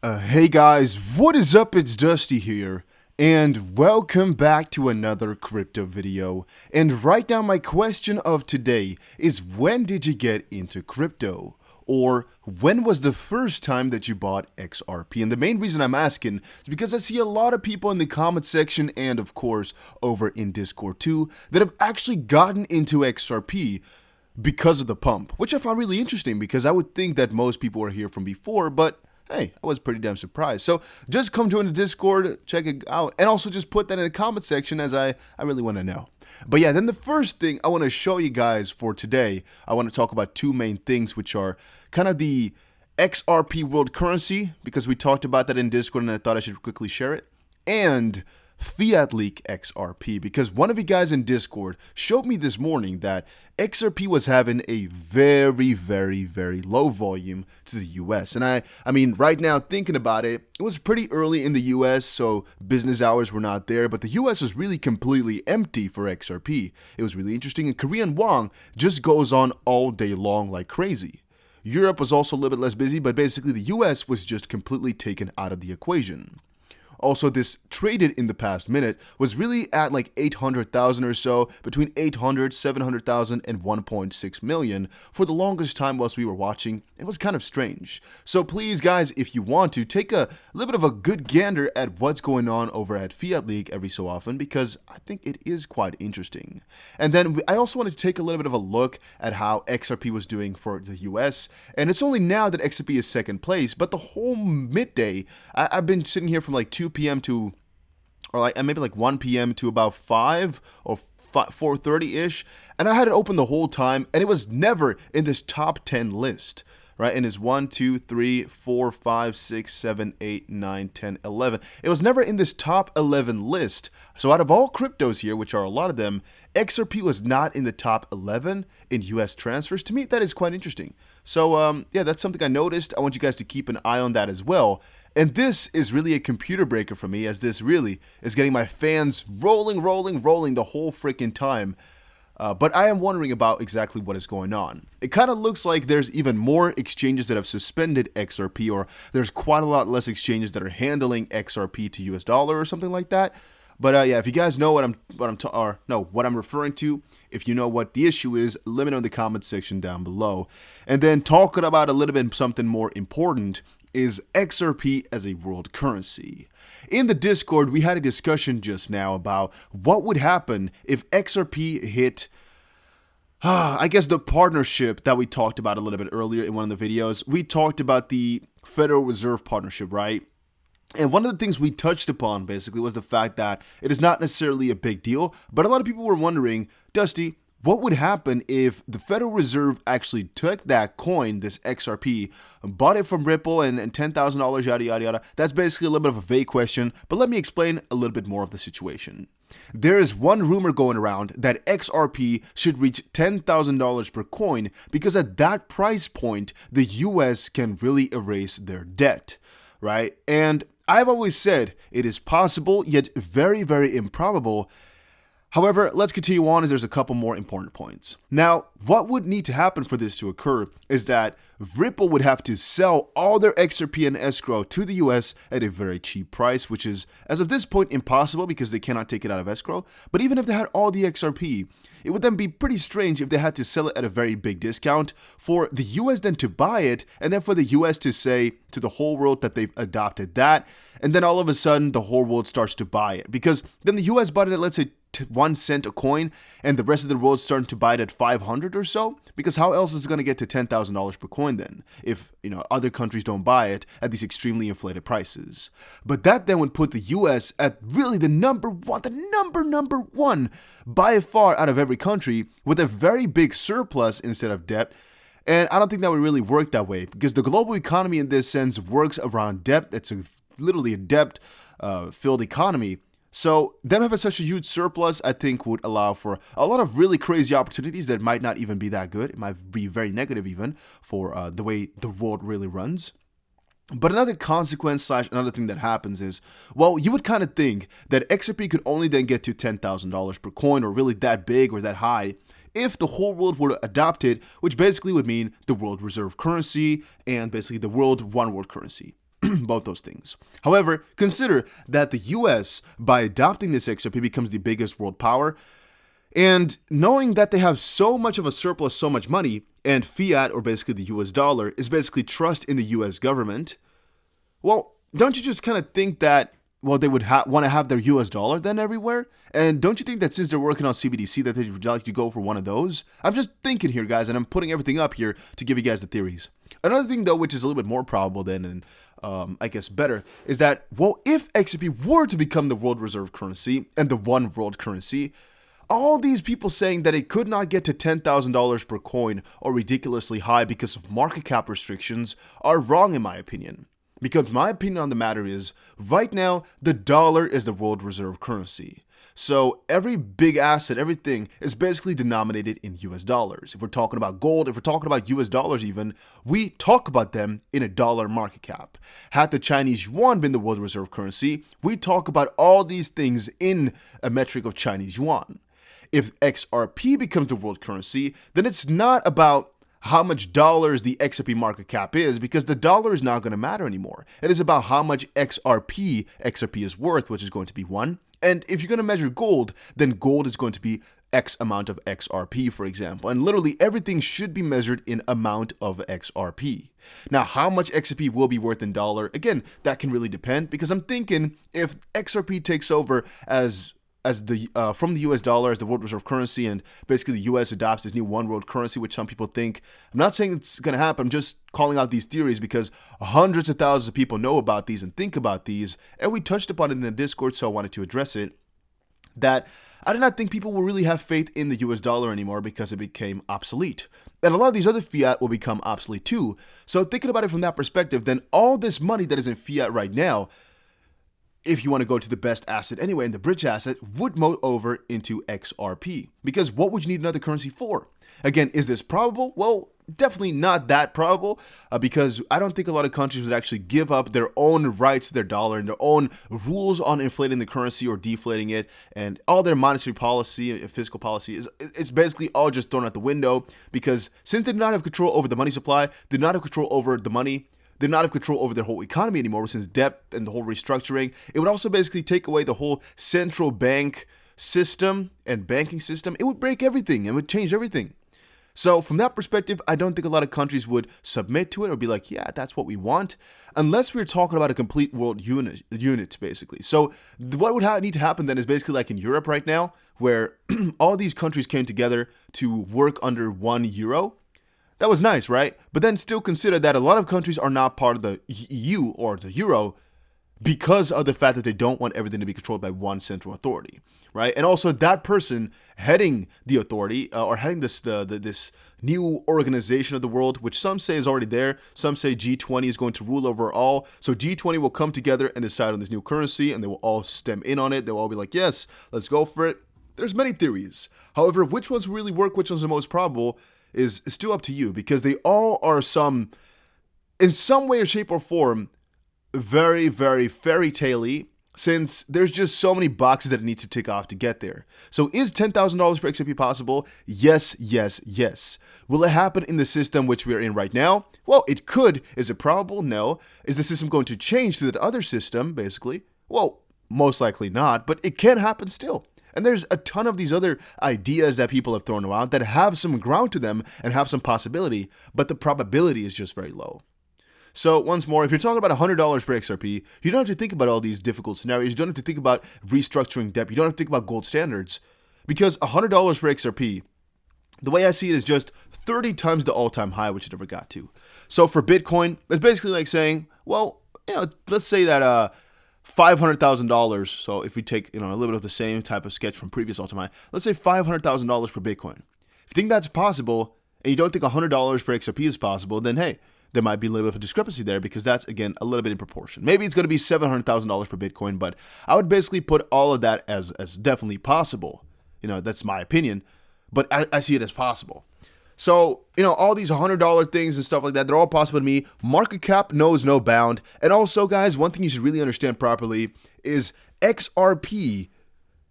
Hey guys, what is up? It's Dusty here, and welcome back to another crypto video. And right now, my question of today is, when did you get into crypto? Or when was the first time that you bought XRP? And the main reason I'm asking is because I see a lot of people in the comment section and, of course, over in Discord too, that have actually gotten into XRP because of the pump, which I found really interesting because I would think that most people were here from before, but hey, I was pretty damn surprised. So just come join the Discord, check it out, and also just put that in the comment section as I really want to know. But yeah, then the first thing I want to show you guys for today, I want to talk about two main things, which are kind of the XRP world currency, because we talked about that in Discord and I thought I should quickly share it, and Fiat Leak XRP, because one of you guys in Discord showed me this morning that XRP was having a very low volume to the US. And I mean, right now thinking about it, it was pretty early in the US, so business hours were not there, but the US was really completely empty for XRP. It was really interesting, and Korean won just goes on all day long like crazy. Europe was also a little bit less busy, but basically the US was just completely taken out of the equation. Also, this traded in the past minute was really at like 800,000 or so, between 800, 700,000 and 1.6 million for the longest time whilst we were watching. It was kind of strange. So please guys, if you want to, take a little bit of a good gander at what's going on over at Fiat League every so often, because I think it is quite interesting. And then I also wanted to take a little bit of a look at how XRP was doing for the US. And it's only now that XRP is second place, but the whole midday, I've been sitting here from like 2 p.m. to, or like maybe like 1 p.m. to about 5 or 4:30-ish, and I had it open the whole time, and it was never in this top 10 list, right? And it's 1, 2, 3, 4, 5, 6, 7, 8, 9, 10, 11. It was never in this top 11 list. So out of all cryptos here, which are a lot of them, XRP was not in the top 11 in US transfers. To me, that is quite interesting. So yeah, that's something I noticed. I want you guys to keep an eye on that as well. And this is really a computer breaker for me, as this really is getting my fans rolling the whole freaking time. But I am wondering about exactly what is going on. It kind of looks like there's even more exchanges that have suspended XRP, or there's quite a lot less exchanges that are handling XRP to US dollar or something like that. But yeah, if you guys know what I'm referring to, if you know what the issue is, let me know in the comment section down below. And then talking about a little bit something more important is XRP as a world currency. In the Discord, we had a discussion just now about what would happen if XRP hit, I guess, the partnership that we talked about a little bit earlier in one of the videos. We talked about the Federal Reserve partnership, right? And one of the things we touched upon basically was the fact that it is not necessarily a big deal, but a lot of people were wondering, Dusty, what would happen if the Federal Reserve actually took that coin, this XRP, bought it from Ripple and $10,000, yada, yada, yada? That's basically a little bit of a vague question, but let me explain a little bit more of the situation. There is one rumor going around that XRP should reach $10,000 per coin because at that price point, the US can really erase their debt, right? And I've always said it is possible, yet very improbable. However, let's continue on, as there's a couple more important points. Now, what would need to happen for this to occur is that Ripple would have to sell all their XRP and escrow to the US at a very cheap price, which is, as of this point, impossible because they cannot take it out of escrow. But even if they had all the XRP, it would then be pretty strange if they had to sell it at a very big discount for the US then to buy it, and then for the US to say to the whole world that they've adopted that, and then all of a sudden the whole world starts to buy it. Because then the US bought it at, let's say, 1 cent a coin, and the rest of the world's starting to buy it at 500 or so, because how else is it going to get to $10,000 per coin then, if other countries don't buy it at these extremely inflated prices? But that then would put the US at really the number one by far out of every country, with a very big surplus instead of debt. And I don't think that would really work that way, because the global economy in this sense works around debt. It's literally a debt filled economy. So them having such a huge surplus, I think, would allow for a lot of really crazy opportunities that might not even be that good. It might be very negative even for the way the world really runs. But another consequence / another thing that happens is, well, you would kind of think that XRP could only then get to $10,000 per coin, or really that big or that high, if the whole world were to adopt it, which basically would mean the world reserve currency and basically the one world currency. both those things. However, consider that the US, by adopting this XRP, becomes the biggest world power. And knowing that they have so much of a surplus, so much money, and fiat, or basically the US dollar, is basically trust in the US government, well, don't you just kind of think that, well, they would want to have their US dollar then everywhere? And don't you think that since they're working on CBDC that they'd like to go for one of those? I'm just thinking here, guys, and I'm putting everything up here to give you guys the theories. Another thing, though, which is a little bit more probable than, and I guess better, is that, well, if XRP were to become the world reserve currency and the one world currency, all these people saying that it could not get to $10,000 per coin or ridiculously high because of market cap restrictions are wrong in my opinion. Because my opinion on the matter is, right now, the dollar is the world reserve currency. So every big asset, everything is basically denominated in US dollars. If we're talking about gold, if we're talking about US dollars even, we talk about them in a dollar market cap. Had the Chinese yuan been the world reserve currency, we talk about all these things in a metric of Chinese yuan. If XRP becomes the world currency, then it's not about how much dollars the XRP market cap is, because the dollar is not going to matter anymore. It is about how much XRP is worth, which is going to be 1. And if you're going to measure gold, then gold is going to be X amount of XRP, for example. And literally everything should be measured in amount of XRP. Now, how much XRP will be worth in dollar? Again, that can really depend, because I'm thinking if XRP takes over as the from the US dollar as the world reserve currency, and basically the US adopts this new one world currency, which some people think. I'm not saying it's going to happen. I'm just calling out these theories because hundreds of thousands of people know about these and think about these, and we touched upon it in the Discord, so I wanted to address it. That I do not think people will really have faith in the US dollar anymore because it became obsolete. And a lot of these other fiat will become obsolete too. So thinking about it from that perspective, then all this money that is in fiat right now, if you want to go to the best asset anyway, and the bridge asset, would move over into XRP. Because what would you need another currency for? Again, is this probable? Well, definitely not that probable, because I don't think a lot of countries would actually give up their own rights to their dollar and their own rules on inflating the currency or deflating it, and all their monetary policy and fiscal policy it's basically all just thrown out the window, because since they do not have control over the money supply, they do not have control over the money, they do not have control over their whole economy anymore, since debt and the whole restructuring. It would also basically take away the whole central bank system and banking system. It would break everything. It would change everything. So from that perspective, I don't think a lot of countries would submit to it or be like, yeah, that's what we want, unless we're talking about a complete world unit basically. So what would need to happen then is basically like in Europe right now, where all these countries came together to work under €1. That was nice, right? But then still consider that a lot of countries are not part of the EU or the Euro because of the fact that they don't want everything to be controlled by one central authority, right? And also that person heading the authority or heading this new organization of the world, which some say is already there, some say G20 is going to rule over all. So G20 will come together and decide on this new currency, and they will all stem in on it. They'll all be like, yes, let's go for it. There's many theories. However, which ones really work, which one's the most probable, is still up to you, because they all are in some way or shape or form, very, very fairy tale-y, since there's just so many boxes that it needs to tick off to get there. So is $10,000 per XRP possible? Yes, yes, yes. Will it happen in the system which we're in right now? Well, it could. Is it probable? No. Is the system going to change to that other system, basically? Well, most likely not, but it can happen still. And there's a ton of these other ideas that people have thrown around that have some ground to them and have some possibility, but the probability is just very low. So once more, if you're talking about $100 per XRP, you don't have to think about all these difficult scenarios. You don't have to think about restructuring debt. You don't have to think about gold standards, because $100 per XRP, the way I see it, is just 30 times the all-time high, which it ever got to. So for Bitcoin, it's basically like saying, well, let's say that $500,000. So if we take a little bit of the same type of sketch from previous all-time high, let's say $500,000 per Bitcoin. If you think that's possible, and you don't think $100 per XRP is possible, then hey, there might be a little bit of a discrepancy there, because that's, again, a little bit in proportion. Maybe it's going to be $700,000 per Bitcoin, but I would basically put all of that as definitely possible. That's my opinion, but I see it as possible. So, all these $100 things and stuff like that, they're all possible to me. Market cap knows no bound. And also, guys, one thing you should really understand properly is XRP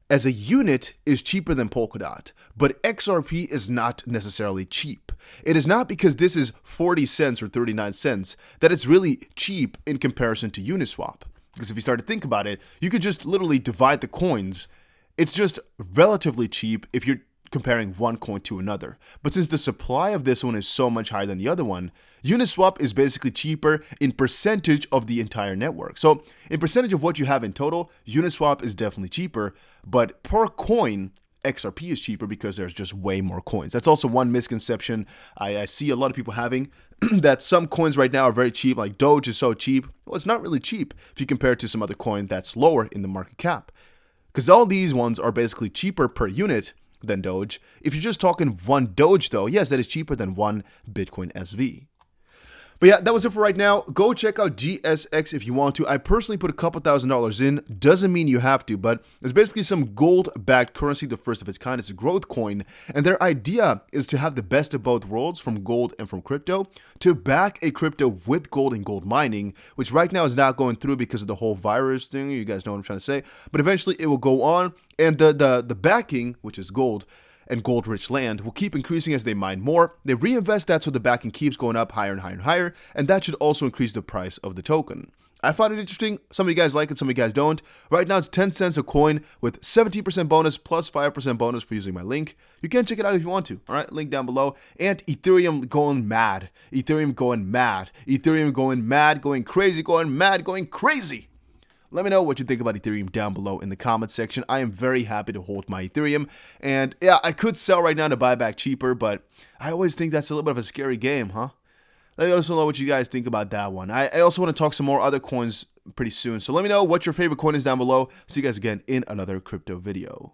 as a unit is cheaper than Polkadot, but XRP is not necessarily cheap. It is not because this is 40 cents or 39 cents that it's really cheap in comparison to Uniswap. Because if you start to think about it, you could just literally divide the coins. It's just relatively cheap if you're comparing one coin to another. But since the supply of this one is so much higher than the other one, Uniswap is basically cheaper in percentage of the entire network. So in percentage of what you have in total, Uniswap is definitely cheaper, but per coin, XRP is cheaper because there's just way more coins. That's also one misconception I see a lot of people having, that some coins right now are very cheap, like Doge is so cheap. Well, it's not really cheap if you compare it to some other coin that's lower in the market cap. Because all these ones are basically cheaper per unit than Doge. If you're just talking one Doge though, yes, that is cheaper than one Bitcoin SV. But yeah, that was it for right now. Go check out GSX if you want to. I personally put a couple $1,000s in. Doesn't mean you have to, but it's basically some gold-backed currency, the first of its kind. It's a growth coin, and their idea is to have the best of both worlds, from gold and from crypto, to back a crypto with gold and gold mining, which right now is not going through because of the whole virus thing. You guys know what I'm trying to say. But eventually it will go on, and the backing, which is gold, and gold-rich land, will keep increasing as they mine more. They reinvest that so the backing keeps going up higher and higher and higher, and that should also increase the price of the token. I found it interesting. Some of you guys like it, some of you guys don't. Right now it's 10 cents a coin with 17% bonus plus 5% bonus for using my link. You can check it out if you want to. All right, link down below. And Ethereum going mad. Ethereum going mad. Ethereum going mad, going crazy, going mad, going crazy. Let me know what you think about Ethereum down below in the comments section. I am very happy to hold my Ethereum. And yeah, I could sell right now to buy back cheaper, but I always think that's a little bit of a scary game, huh? Let me also know what you guys think about that one. I also want to talk some more other coins pretty soon. So let me know what your favorite coin is down below. See you guys again in another crypto video.